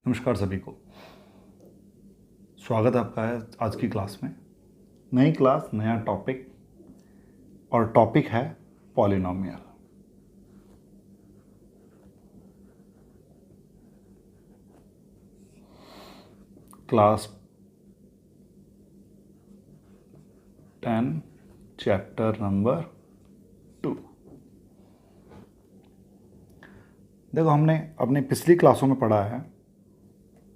नमस्कार सभी को। स्वागत है आपका है आज की क्लास में। नई क्लास, नया टॉपिक, और टॉपिक है पॉलिनोमियल। Class 10 chapter number 2। देखो, हमने अपनी पिछली क्लासों में पढ़ा है,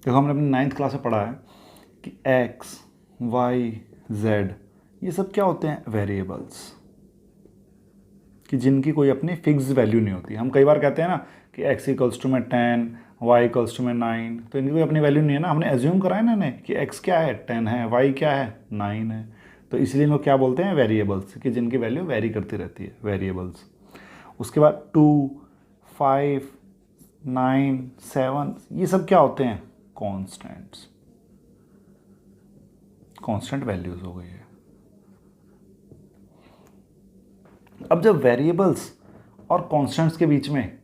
हमने अपनी 9th क्लास में पढ़ा है कि x, y, z ये सब क्या होते हैं? वेरिएबल्स, कि जिनकी कोई अपनी फिक्स वैल्यू नहीं होती। हम कई बार कहते हैं ना कि x इक्वल्स टू में 10, y इक्वल्स टू में 9, तो इनकी कोई अपनी वैल्यू नहीं है ना। हमने एज्यूम करा है ना इन्हें कि x क्या है, 10 है, y क्या है, 9 है। तो इसलिए इनको क्या बोलते हैं? वेरिएबल्स, कि जिनकी वैल्यू वेरी करती रहती है, वेरिएबल्स। उसके बाद 2, 5, 9, 7 ये सब क्या होते हैं? कॉन्स्टेंट्स, कॉन्स्टेंट वैल्यूज हो गई है। अब जब वेरिएबल्स और कॉन्स्टेंट्स के बीच में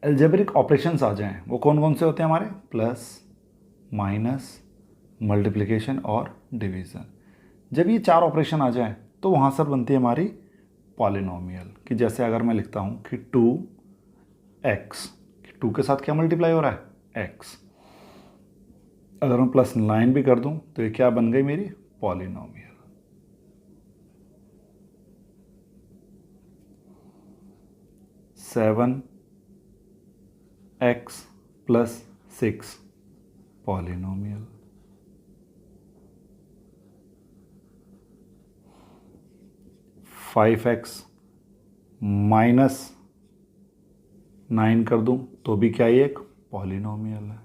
अलजेब्रिक ऑपरेशंस आ जाएं, वो कौन कौन से होते हैं हमारे? प्लस, माइनस, मल्टीप्लिकेशन और डिवीज़न। जब ये चार ऑपरेशन आ जाएं तो वहाँ सर बनती है हमारी पॉलिनोमियल। कि जैसे अगर मैं लिखता हूँ कि 2x, 2 के साथ क्या मल्टीप्लाई हो रहा है? x। अगर मैं प्लस 9 भी कर दूँ तो ये क्या बन गई मेरी? Polynomial. 7x plus 6 polynomial. 5x minus 9 कर दूं तो भी क्या ये एक पॉलिनोमियल है।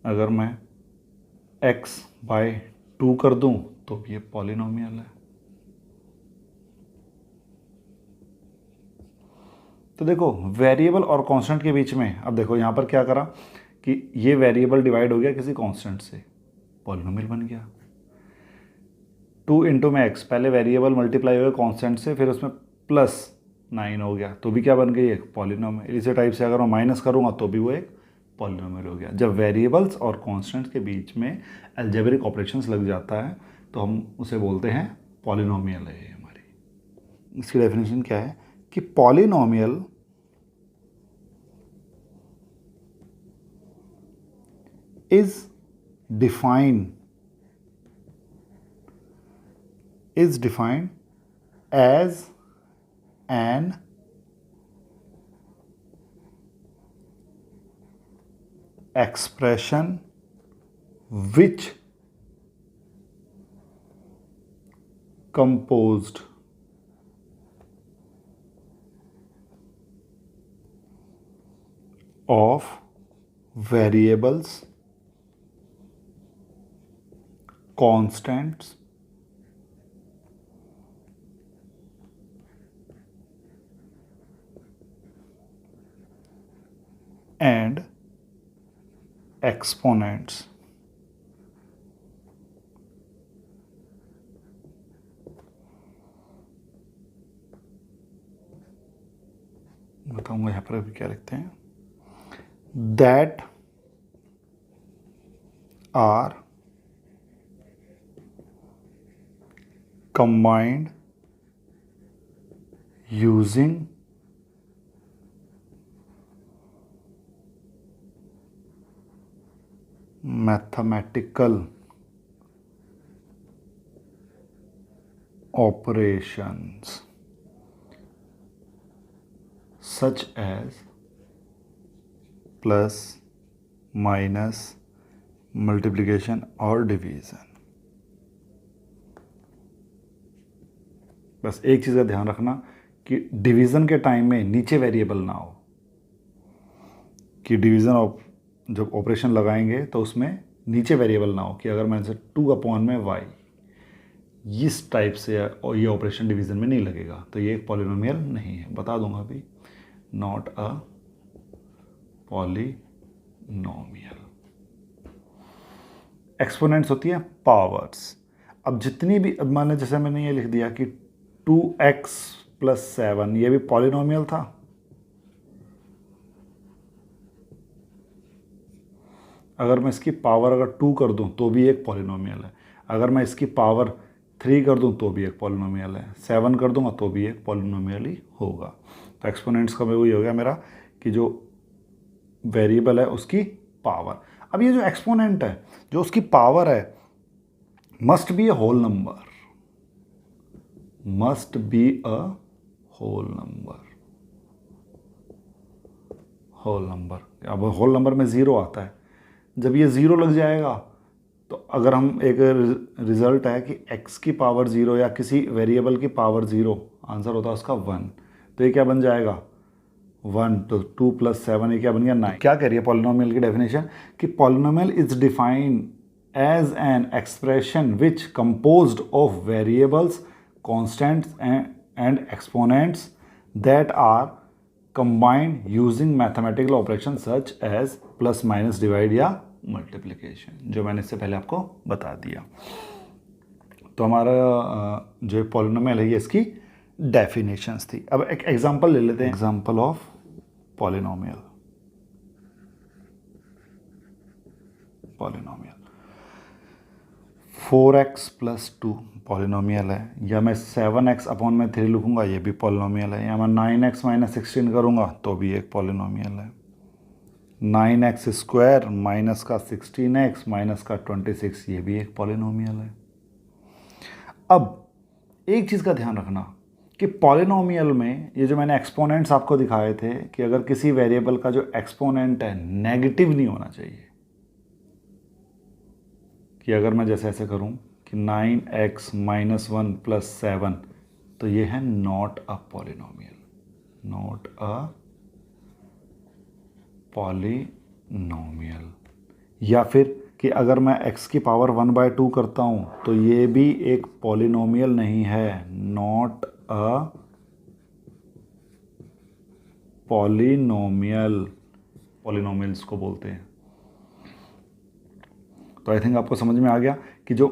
अगर मैं x बाय 2 कर दूं तो भी ये पॉलिनोमियल है। तो देखो, वेरिएबल और कांस्टेंट के बीच में, अब देखो यहाँ पर क्या करा कि ये वेरिएबल डिवाइड हो गया किसी कांस्टेंट से, पॉलिनोमियल बन गया। 2 इंटू में x, पहले वेरिएबल मल्टीप्लाई हो गया कांस्टेंट से, फिर उसमें प्लस 9 हो गया तो भी क्या बन गई? एक पॉलिनोमियल। इसी टाइप से अगर मैं माइनस करूँगा तो भी वो एक पॉलिनोमियल हो गया। जब वेरिएबल्स और कांस्टेंट्स के बीच में अलजेब्रिक ऑपरेशंस लग जाता है तो हम उसे बोलते हैं पॉलिनोमियल है ये हमारी। इसकी डेफिनेशन क्या है कि polynomial is defined as an expression which composed of variables, constants, and exponents। बताऊंगा यहाँ पर अभी क्या लिखते हैं। That are combined using mathematical operations such as plus, minus, multiplication और डिवीज़न। बस एक चीज़ का ध्यान रखना कि डिवीज़न के टाइम में नीचे वेरिएबल ना हो, कि डिवीज़न जब ऑपरेशन लगाएंगे तो उसमें नीचे वेरिएबल ना हो, कि अगर मैंने से 2/y इस टाइप से और ये ऑपरेशन डिवीज़न में नहीं लगेगा तो ये एक पॉलिनोमियल नहीं है। बता दूंगा अभी, नॉट अ पॉलिनोमियल। एक्सपोनेंट्स होती हैं पावर्स। अब जितनी भी, अब मैंने जैसे मैंने ये लिख दिया कि 2x प्लस 7 ये भी पॉलिनोमियल था, अगर मैं इसकी पावर अगर 2 कर दूं तो भी एक पॉलिनोमियल है, अगर मैं इसकी पावर 3 कर दूं तो भी एक पॉलिनोमियल है, 7 कर दूंगा तो भी एक पॉलिनोमियल ही होगा। तो एक्सपोनेंट्स का वही हो गया मेरा कि जो वेरिएबल है उसकी पावर। अब ये जो एक्सपोनेंट है, जो उसकी पावर है, must be a whole number, must be a whole number, whole number. अब होल नंबर में ज़ीरो आता है, जब ये ज़ीरो लग जाएगा तो अगर हम एक रिजल्ट है कि x की पावर ज़ीरो या किसी वेरिएबल की पावर ज़ीरो, आंसर होता है उसका 1, तो ये क्या बन जाएगा 1, तो 2 + 7 ये क्या बन गया 9। क्या कह रही है पॉलिनोमियल की डेफिनेशन कि polynomial is defined as an expression which composed of variables, constants and exponents that are combined using mathematical operation such as plus minus divide या मल्टीप्लिकेशन, जो मैंने इससे पहले आपको बता दिया। तो हमारा जो पॉलिनोमियल है ये इसकी डेफिनेशंस थी। अब एक एग्जांपल ले लेते हैं, example of polynomial. Polynomial 4x + 2 polynomial है, या मैं 7x/3 लिखूंगा ये भी पॉलिनोमियल है, या मैं 9x - 16 करूंगा तो भी एक पॉलिनोमियल है। 9x² माइनस का 16x माइनस का 26 ये भी एक पॉलिनोमियल है। अब एक चीज़ का ध्यान रखना कि पॉलिनोमियल में ये जो मैंने एक्सपोनेंट्स आपको दिखाए थे कि अगर किसी वेरिएबल का जो एक्सपोनेंट है नेगेटिव नहीं होना चाहिए, कि अगर मैं जैसे ऐसे करूं कि 9x - 1 + 7 तो ये है not a polynomial, not a polynomial. या फिर कि अगर मैं x की पावर 1/2 करता हूं तो ये भी एक पॉलिनोमियल नहीं है, नॉट अ पॉलिनोमियल, पॉलिनोमियल्स को बोलते हैं। तो आई थिंक आपको समझ में आ गया कि जो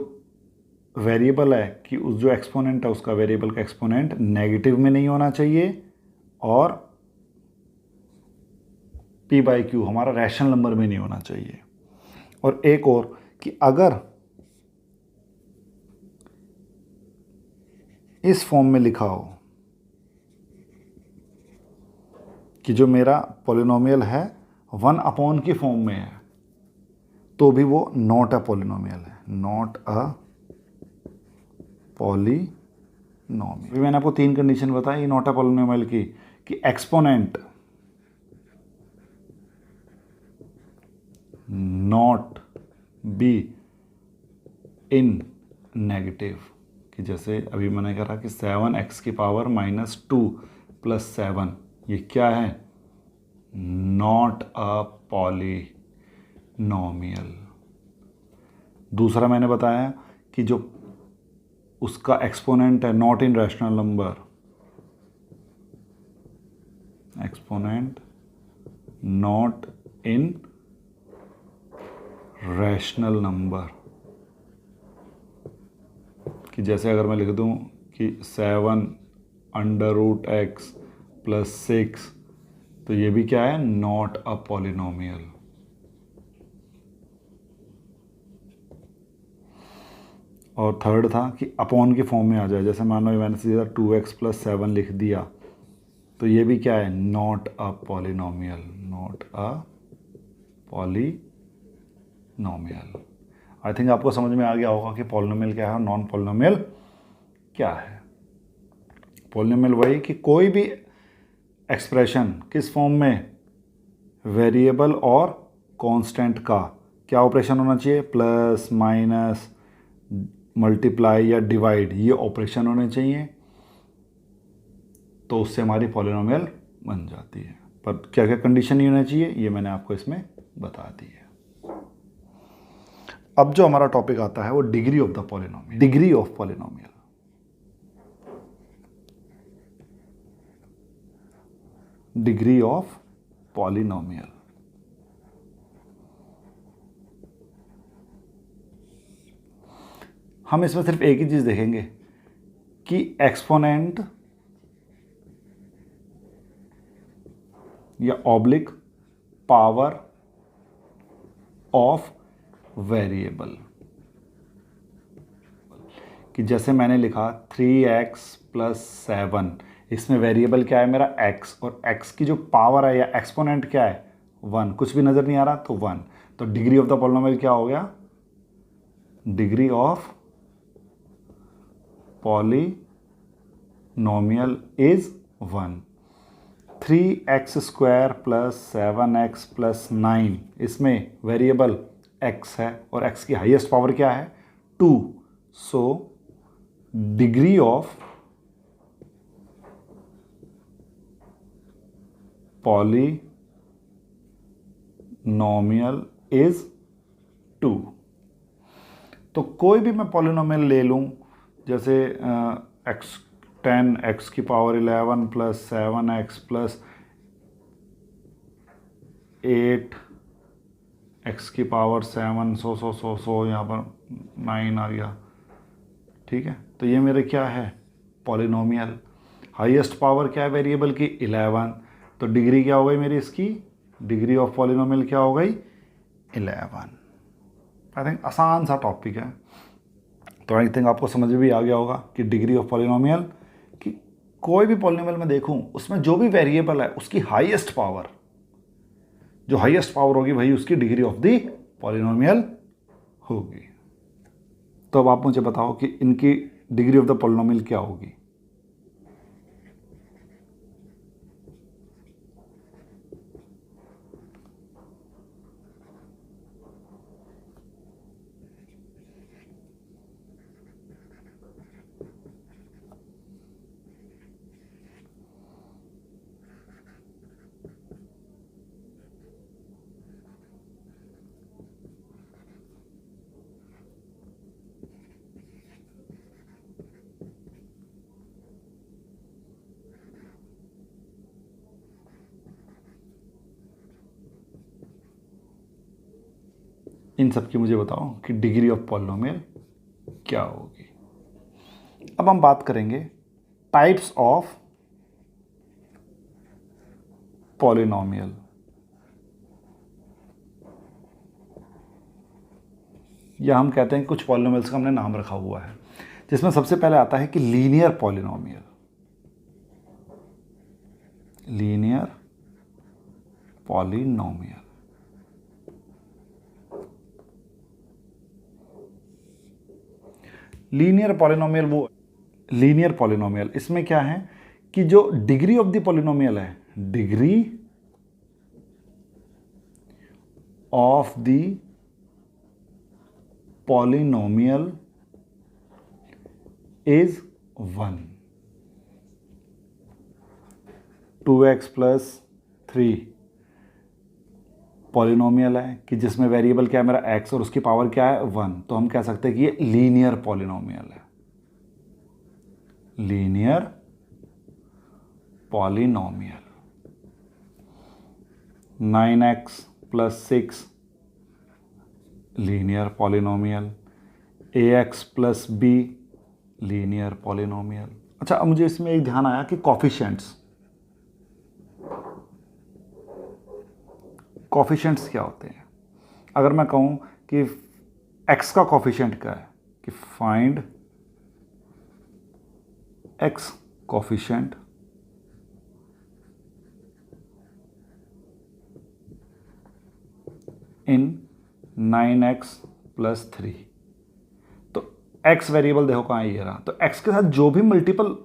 वेरिएबल है कि उस जो एक्सपोनेंट है उसका वेरिएबल का एक्सपोनेंट नेगेटिव में नहीं होना चाहिए और p/q हमारा रैशनल नंबर में नहीं होना चाहिए। और एक और कि अगर इस फॉर्म में लिखा हो कि जो मेरा पॉलिनोमियल है 1/, की फॉर्म में है तो भी वो नॉट अ पॉलिनोमियल है, नॉट अ पॉलिनोमियल। मैंने आपको 3 कंडीशन बताई नॉट अ पॉलिनोमियल की, कि exponent not be in negative, कि जैसे अभी मैंने कहा कि 7x की पावर -2 + 7 ये क्या है, नॉट अ पॉलिनोमियल। दूसरा मैंने बताया कि जो उसका एक्सपोनेंट है not in rational number, exponent not in rational number, कि जैसे अगर मैं लिख दूं कि 7√x + 6 तो ये भी क्या है, नॉट अ पॉलिनोमियल। और थर्ड था कि अपॉन की फॉर्म में आ जाए, जैसे मान लो मैंने सीधा 2x + 7 लिख दिया तो ये भी क्या है, not a polynomial, not a polynomial. I think आपको समझ में आ गया होगा कि पॉलिनोमियल क्या है और नॉन पॉलिनोमियल क्या है। पॉलिनोमियल वही कि कोई भी एक्सप्रेशन किस फॉर्म में, वेरिएबल और कांस्टेंट का क्या ऑपरेशन होना चाहिए, प्लस माइनस मल्टीप्लाई या डिवाइड, ये ऑपरेशन होने चाहिए, तो उससे हमारी पॉलिनोमियल बन जाती है। पर क्या क्या कंडीशन नहीं होना चाहिए ये मैंने आपको इसमें बता दी है। अब जो हमारा टॉपिक आता है वो degree of the polynomial, degree of polynomial. Degree of polynomial, हम इसमें सिर्फ एक ही चीज देखेंगे कि एक्सपोनेंट या ऑब्लिक पावर ऑफ वेरिएबल, कि जैसे मैंने लिखा 3x + 7, इसमें वेरिएबल क्या है मेरा x, और x की जो पावर है या एक्सपोनेंट क्या है 1, कुछ भी नज़र नहीं आ रहा तो 1, तो डिग्री ऑफ द पॉलिनोमियल क्या हो गया, degree of polynomial is 1। 3x² + 7x + 9, इसमें वेरिएबल x है और x की हाईएस्ट पावर क्या है 2, so degree of polynomial is 2। तो कोई भी मैं पॉलिनोमियल ले लूँ, जैसे x 11 + 7x + 8 x⁻7 100 यहाँ पर 9 आ गया, ठीक है। तो ये मेरे क्या है पॉलिनोमियल, हाईएस्ट पावर क्या है वेरिएबल की 11, तो डिग्री क्या हो गई मेरी इसकी, डिग्री ऑफ पॉलिनोमियल क्या हो गई 11। आई थिंक आसान सा टॉपिक है, तो आई थिंक आपको समझ में भी आ गया होगा कि डिग्री ऑफ पॉलिनोमियल, कि कोई भी पॉलिनोमियल में देखूं उसमें जो भी वेरिएबल है उसकी हाईएस्ट पावर, जो हाईएस्ट पावर होगी वही उसकी डिग्री ऑफ द पॉलिनोमियल होगी। तो अब आप मुझे बताओ कि इनकी डिग्री ऑफ द पॉलिनोमियल क्या होगी। इन सब की मुझे बताओ कि डिग्री ऑफ पॉलिनोमियल क्या होगी। अब हम बात करेंगे टाइप्स ऑफ पॉलिनोमियल। या हम कहते हैं कुछ पॉलिनोमियल्स का हमने नाम रखा हुआ है, जिसमें सबसे पहले आता है कि linear polynomial. Linear polynomial, linear polynomial वो लीनियर पॉलिनोमियल, इसमें क्या है कि जो डिग्री ऑफ द पॉलिनोमियल है, degree of the polynomial is 1। 2x + 3 polynomial है कि जिसमें वेरिएबल क्या है मेरा x और उसकी पावर क्या है 1, तो हम कह सकते हैं कि ये लीनियर पॉलिनोमियल है। Linear polynomial. 9x + 6 linear polynomial. ax + b linear polynomial. अच्छा, अब मुझे इसमें एक ध्यान आया कि कॉफिशिएंट्स क्या होते हैं। अगर मैं कहूं कि x का कॉफिशिएंट क्या है, कि फाइंड x कॉफिशिएंट इन 9x + 3, तो x वेरिएबल देखो कहाँ ये रहा, तो x के साथ जो भी मल्टीपल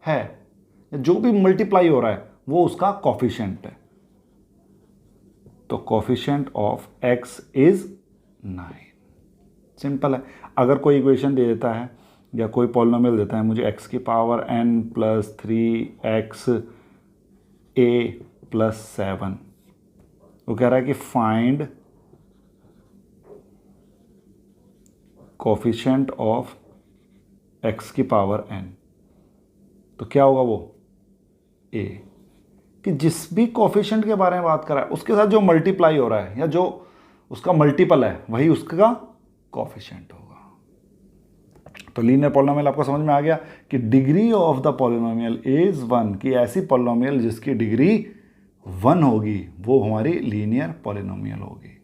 है, जो भी मल्टीप्लाई हो रहा है वो उसका कॉफिशिएंट है। तो coefficient of x is 9। Simple है। अगर कोई इक्वेशन दे देता है या कोई पॉलिनोमियल देता है मुझे x⁻n + 3x a + 7, वो कह रहा है कि फाइंड कोफिशिएंट ऑफ x⁻n, तो क्या होगा वो a, कि जिस भी कोफिशिएंट के बारे में बात कर रहा है उसके साथ जो मल्टीप्लाई हो रहा है या जो उसका मल्टीपल है वही उसका कोफिशिएंट होगा। तो लीनियर पॉलिनोमियल आपको समझ में आ गया कि degree of the polynomial is 1, कि ऐसी पॉलिनोमियल जिसकी डिग्री 1 होगी वो हमारी लीनियर पॉलिनोमियल होगी।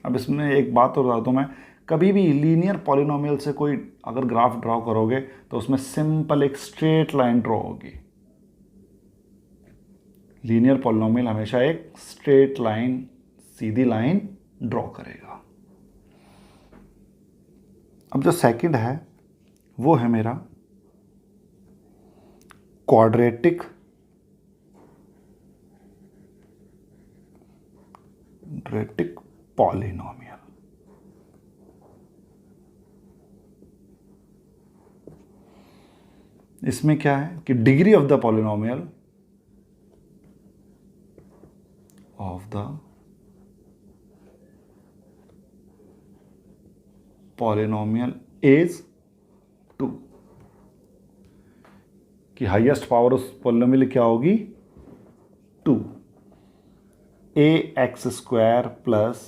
अब इसमें एक बात और बता दूँ मैं, कभी भी लीनियर पॉलिनोमियल से कोई अगर ग्राफ ड्रॉ करोगे तो उसमें सिंपल एक स्ट्रेट लाइन ड्रॉ होगी। लीनियर पॉलिनोमियल हमेशा एक स्ट्रेट लाइन, सीधी लाइन ड्रॉ करेगा। अब जो सेकंड है वो है मेरा क्वाड्रेटिक पॉलिनोमियल। इसमें क्या है कि degree of the polynomial is 2, कि हाईएस्ट पावर उस पॉलिनोमियल क्या होगी 2। ax² plus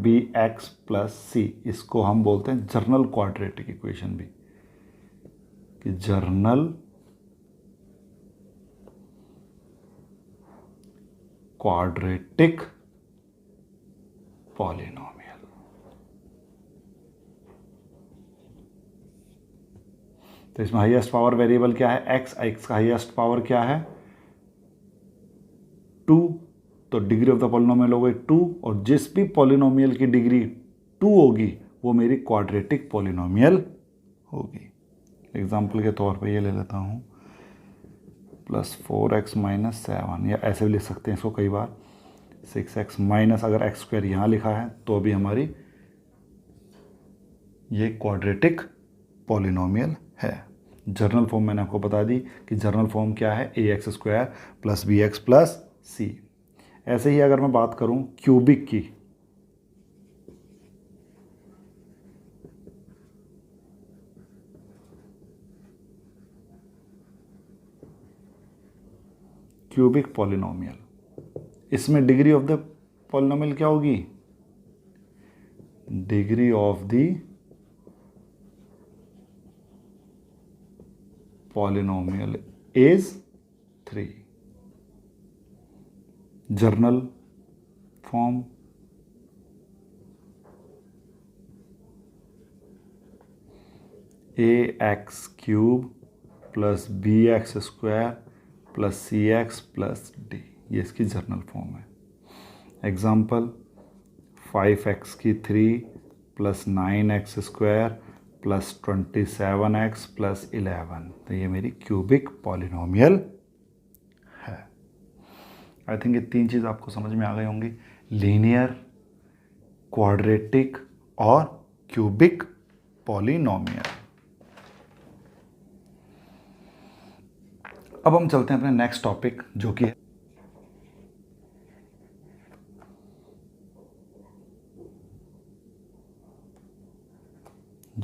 bx plus c, इसको हम बोलते हैं जर्नल क्वाड्रेटिक इक्वेशन भी, कि जर्नल क्वाड्रेटिक पॉलिनोमियल। तो इसमें हाईएस्ट पावर वेरिएबल क्या है x का हाईएस्ट पावर क्या है 2, तो डिग्री ऑफ द पॉलिनोमियल हो गई 2, और जिस भी पॉलिनोमियल की डिग्री 2 होगी वो मेरी क्वाड्रेटिक पॉलिनोमियल होगी। एग्जाम्पल के तौर पे ये ले लेता हूँ +4x - 7, या ऐसे भी लिख सकते हैं इसको कई बार 6x माइनस, अगर x² यहाँ लिखा है तो भी हमारी ये क्वाड्रेटिक पॉलिनोमियल है। जर्नल फॉर्म मैंने आपको बता दी कि जर्नल फॉर्म क्या है ax² plus bx plus c। ऐसे ही अगर मैं बात करूं क्यूबिक की, क्यूबिक पॉलिनोमियल, इसमें डिग्री ऑफ द पॉलिनोमियल क्या होगी, degree of the polynomial is 3। Journal form ax³ plus bx² plus cx plus d, ये इसकी जर्नल फॉर्म है। Example 5x³ plus 9x² plus 27x plus 11, तो ये मेरी क्यूबिक पॉलिनोमियल है। आई थिंक ये 3 चीज़ आपको समझ में आ गई होंगी, लीनियर, क्वाड्रेटिक और क्यूबिक पॉलिनोमियल। अब हम चलते हैं अपने नेक्स्ट टॉपिक, जो कि है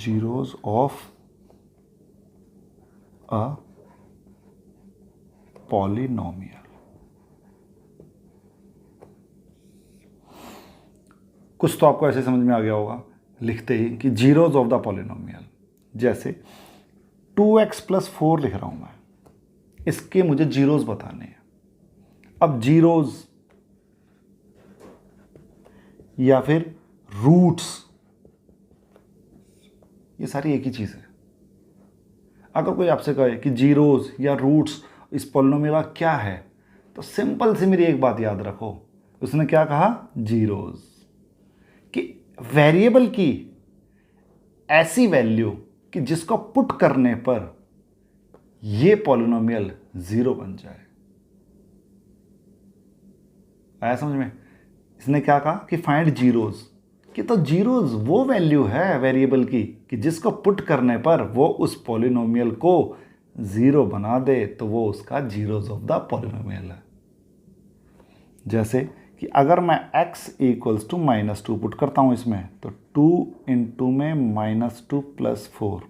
zeros of a polynomial। कुछ तो आपको ऐसे समझ में आ गया होगा लिखते ही कि जीरोज ऑफ द पॉलिनोमियल, जैसे 2x प्लस 4 लिख रहा हूं मैं, इसके मुझे जीरोज बताने हैं। अब जीरोज या फिर रूट्स, ये सारी एक ही चीज़ है। अगर कोई आपसे कहे कि जीरोज या रूट्स इस पॉलिनोमियल का क्या है, तो सिंपल से मेरी एक बात याद रखो, उसने क्या कहा, जीरोज, कि वेरिएबल की ऐसी वैल्यू कि जिसको पुट करने पर ये पॉलिनोमियल 0 बन जाए। आया समझ में? इसने क्या कहा कि फाइंड जीरोज, कि तो जीरोज वो वैल्यू है वेरिएबल की कि जिसको पुट करने पर वो उस पॉलिनोमियल को 0 बना दे, तो वो उसका जीरोज ऑफ द पॉलिनोमियल है। जैसे कि अगर मैं x = -2 पुट करता हूं इसमें, तो 2 × में -2 + 4,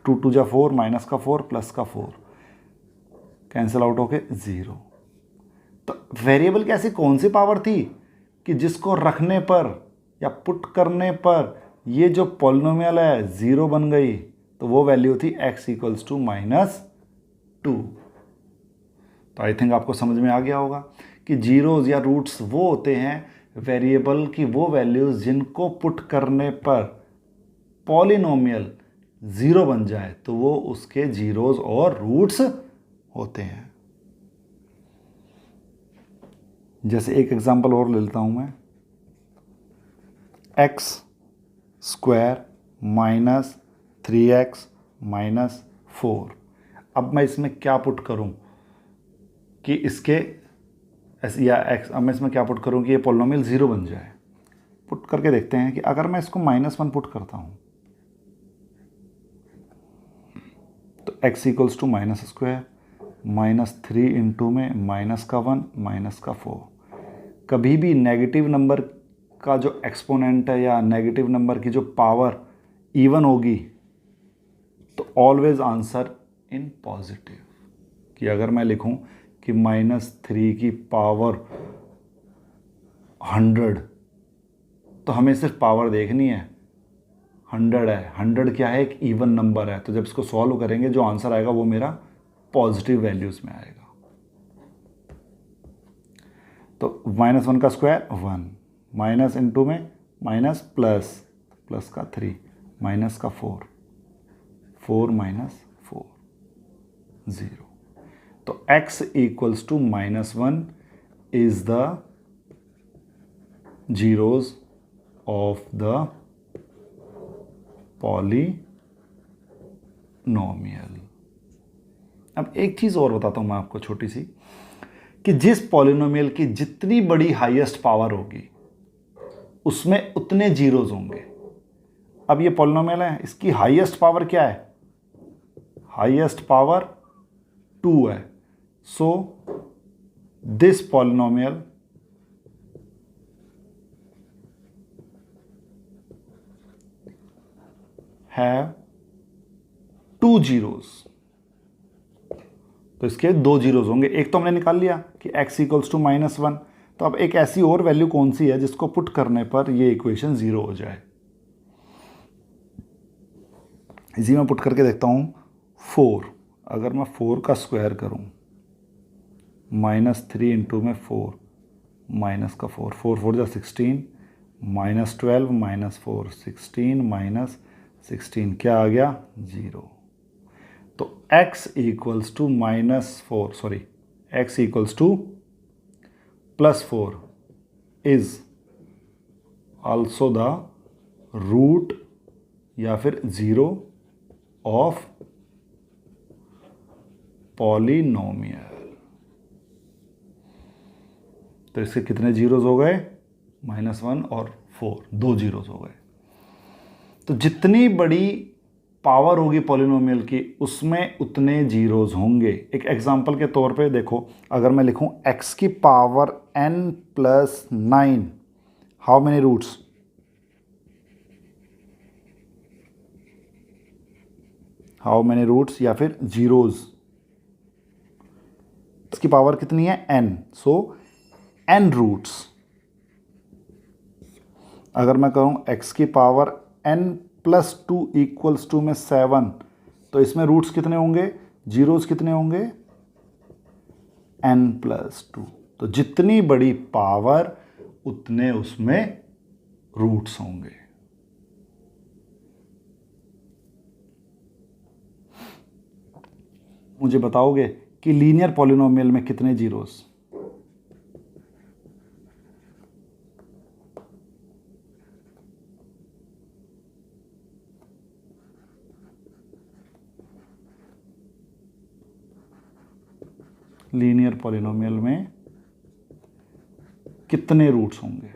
2 2 = 4, माइनस का 4 प्लस का 4 कैंसिल आउट होके 0। तो वेरिएबल की ऐसी कौन सी पावर थी कि जिसको रखने पर या पुट करने पर ये जो पॉलिनोमियल है 0 बन गई, तो वो वैल्यू थी x = -2। तो आई थिंक आपको समझ में आ गया होगा कि जीरोज या रूट्स वो होते हैं वेरिएबल की वो वैल्यूज़ जिनको पुट करने पर पॉलिनोमियल ज़ीरो बन जाए तो वो उसके जीरोज़ और रूट्स होते हैं। जैसे एक एग्जांपल और ले लेता हूँ मैं, x square minus 3x minus 4। अब मैं इसमें क्या पुट करूँ कि इसके या x, अब मैं इसमें क्या पुट करूँ कि ये पॉलिनोमियल ज़ीरो बन जाए। पुट करके देखते हैं कि अगर मैं इसको -1 पुट करता हूँ तो x equals to minus square -3 into में -1 -4। कभी भी नेगेटिव नंबर का जो एक्सपोनेंट है या नेगेटिव नंबर की जो पावर इवन होगी तो ऑलवेज आंसर इन पॉजिटिव। कि अगर मैं लिखूं कि -3 की पावर 100 तो हमें सिर्फ पावर देखनी है, 100 है, 100 क्या है, एक इवन नंबर है, तो जब इसको सॉल्व करेंगे जो आंसर आएगा वो मेरा पॉजिटिव वैल्यूज में आएगा। तो -1 का स्क्वायर 1, माइनस इंटू में माइनस प्लस का 3 माइनस का 4, 4 माइनस 4 0। तो x equals to -1 is the zeros of the polynomial. अब एक चीज और बताता हूं मैं आपको छोटी सी, कि जिस पॉलिनोमियल की जितनी बड़ी हाईएस्ट पावर होगी उसमें उतने जीरोज होंगे। अब ये पॉलिनोमियल है, इसकी हाईएस्ट पावर क्या है, हाईएस्ट पावर 2 है। So this polynomial have 2 zeros. तो इसके 2 जीरोज होंगे। एक तो हमने निकाल लिया कि x इक्वल्स टू -1। तो अब एक ऐसी और वैल्यू कौन सी है जिसको पुट करने पर ये इक्वेशन 0 हो जाए। इसी में पुट करके देखता हूँ 4। अगर मैं 4 का स्क्वायर करूँ, -3 इंटू में 4 माइनस का 4, 4 4 जा 16, -12 -4 16 -16 क्या आ गया 0। तो x equals to -4, sorry, x equals to +4 is also the root या फिर 0 ऑफ पॉलिनोमियल। तो इसके कितने जीरोज हो गए, -1 और 4, 2 जीरोज हो गए। तो जितनी बड़ी पावर होगी पॉलिनोमियल की उसमें उतने जीरोज होंगे। एक एग्जांपल के तौर पे देखो, अगर मैं लिखूं x की power n+9, how many roots, how many roots या फिर जीरोज। इसकी पावर कितनी है n, सो n रूट्स। अगर मैं कहूं x की पावर n+2 इक्वल्स टू में 7, तो इसमें रूट्स कितने होंगे, जीरोज कितने होंगे, n+2। तो जितनी बड़ी पावर उतने उसमें रूट्स होंगे। मुझे बताओगे कि लीनियर पॉलिनोमियल में कितने जीरोस, लीनियर पॉलिनोमियल में कितने रूट्स होंगे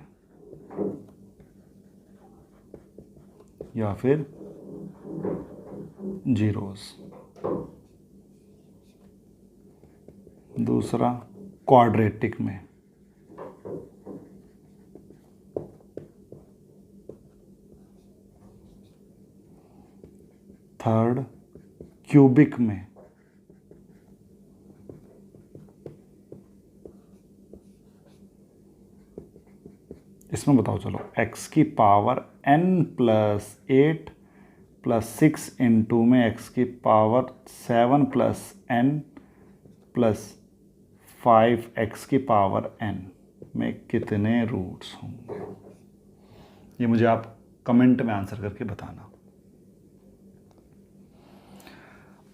या फिर जीरोस। दूसरा क्वाड्रेटिक में, थर्ड क्यूबिक में, इसमें बताओ चलो, x की पावर n+8 +6 इंटू में x की पावर 7 + n +5 x की पावर n में कितने रूट्स होंगे? ये मुझे आप कमेंट में आंसर करके बताना।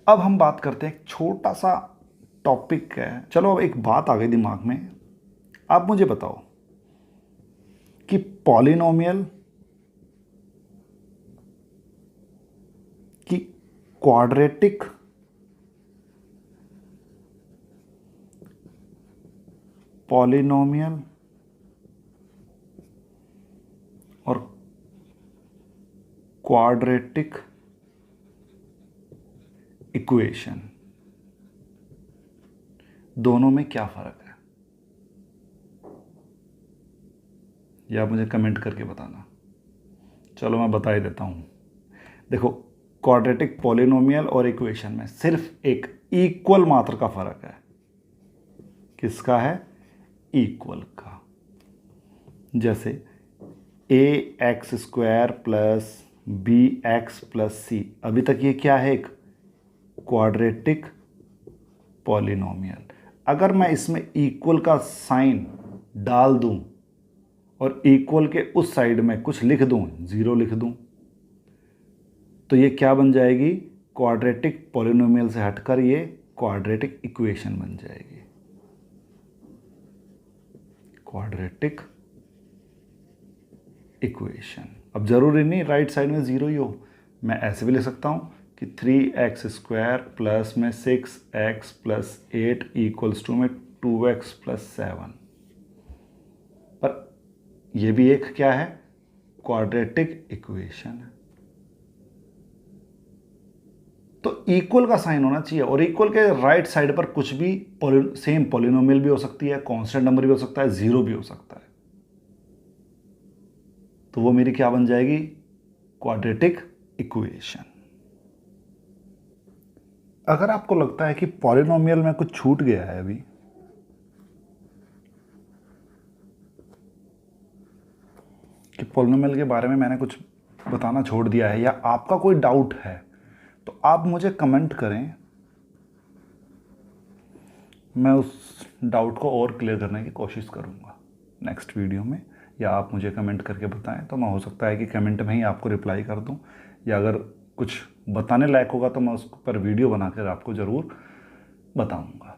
अब हम बात करते हैं, एक छोटा सा टॉपिक है। चलो अब एक बात आ गई दिमाग में, आप मुझे बताओ कि पॉलिनोमियल की क्वाड्रेटिक पॉलिनोमियल और क्वाड्रेटिक इक्वेशन दोनों में क्या फर्क है? या आप मुझे कमेंट करके बताना। चलो मैं बता ही देता हूं। देखो, क्वाड्रेटिक पॉलिनोमियल और इक्वेशन में सिर्फ एक इक्वल मात्र का फर्क है। किसका है? इक्वल का। जैसे ax² plus bx plus c, अभी तक ये क्या है? एक क्वाड्रेटिक पॉलिनोमियल। अगर मैं इसमें इक्वल का साइन डाल दूं और इक्वल के उस साइड में कुछ लिख दूं, 0 लिख दूं, तो ये क्या बन जाएगी? क्वाड्रेटिक पॉलिनोमियल से हटकर ये क्वाड्रेटिक इक्वेशन बन जाएगी। Quadratic equation. अब जरूरी नहीं राइट साइड में 0 ही हो, मैं ऐसे भी लिख सकता हूं कि 3x² प्लस में 6x प्लस 8 इक्वल्स टू में 2x प्लस 7। पर यह भी एक क्या है? क्वाड्रेटिक इक्वेशन है। तो इक्वल का साइन होना चाहिए, और इक्वल के राइट साइड पर कुछ भी सेम पॉलिनोमियल भी हो सकती है, कांस्टेंट नंबर भी हो सकता है, 0 भी हो सकता है। तो वो मेरी क्या बन जाएगी? Quadratic equation. अगर आपको लगता है कि पॉलिनोमियल में कुछ छूट गया है अभी, कि पॉलिनोमियल के बारे में मैंने कुछ बताना छोड़ दिया है, या आपका कोई डाउट है, तो आप मुझे कमेंट करें। मैं उस डाउट को और क्लियर करने की कोशिश करूंगा नेक्स्ट वीडियो में, या आप मुझे कमेंट करके बताएं, तो मैं हो सकता है कि कमेंट में ही आपको रिप्लाई कर दूं, या अगर कुछ बताने लायक होगा तो मैं उस पर वीडियो बनाकर आपको ज़रूर बताऊंगा।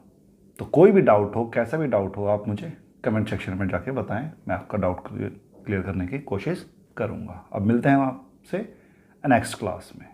तो कोई भी डाउट हो, कैसा भी डाउट हो, आप मुझे कमेंट सेक्शन में जाके बताएं, मैं आपका डाउट क्लियर करने की कोशिश करूंगा। अब मिलते हैं आपसे नेक्स्ट क्लास में।